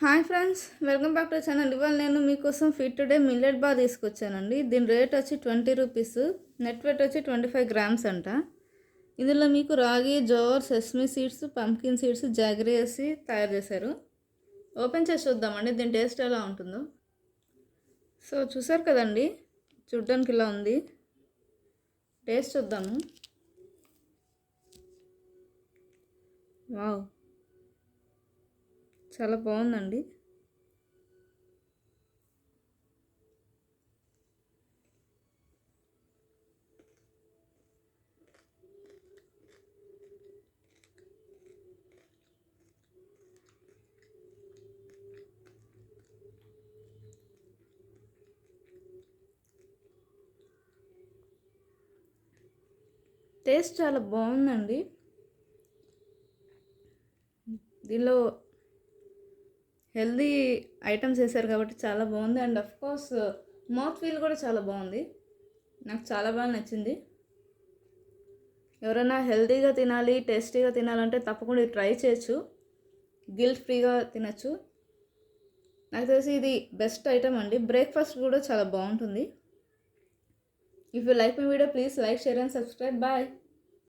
Hi friends, welcome back to channel. ఇవాళ నేను మీకోసం ఫిట్ టుడే మిల్లెట్ బార్ తీసుకొచ్చానండి. దీని రేట్ వచ్చి 20 రూపీస్, నెట్ వెయిట్ వచ్చి 25 గ్రామ్స్ అంట. ఇందులో మీకు రాగి, jowar, sesame seeds, pumpkin seeds, jaggery వేసి తయారు చేశారు. ఓపెన్ చేసి చూద్దామండి దీని టేస్ట్ ఎలా ఉంటుందో. సో చూసారు కదండి, చూడ్డానికి ఇలా ఉంది. టేస్ట్ చూద్దాము. వావ్, చాలా బాగుందండి. టేస్ట్ చాలా బాగుందండి. దీనిలో హెల్దీ ఐటమ్స్ వేసారు కాబట్టి చాలా బాగుంది. And of course mouth feel కూడా చాలా బాగుంది. నాకు చాలా బాగా నచ్చింది. ఎవరైనా హెల్తీగా తినాలి, టేస్టీగా తినాలంటే తప్పకుండా ఇది ట్రై చేయొచ్చు. గిల్ట్ ఫ్రీగా తినచ్చు. నాకు తెలిసి ఇది బెస్ట్ ఐటమ్ అండి. బ్రేక్ఫాస్ట్ కూడా చాలా బాగుంటుంది. If you like my video, please like, share and subscribe. Bye.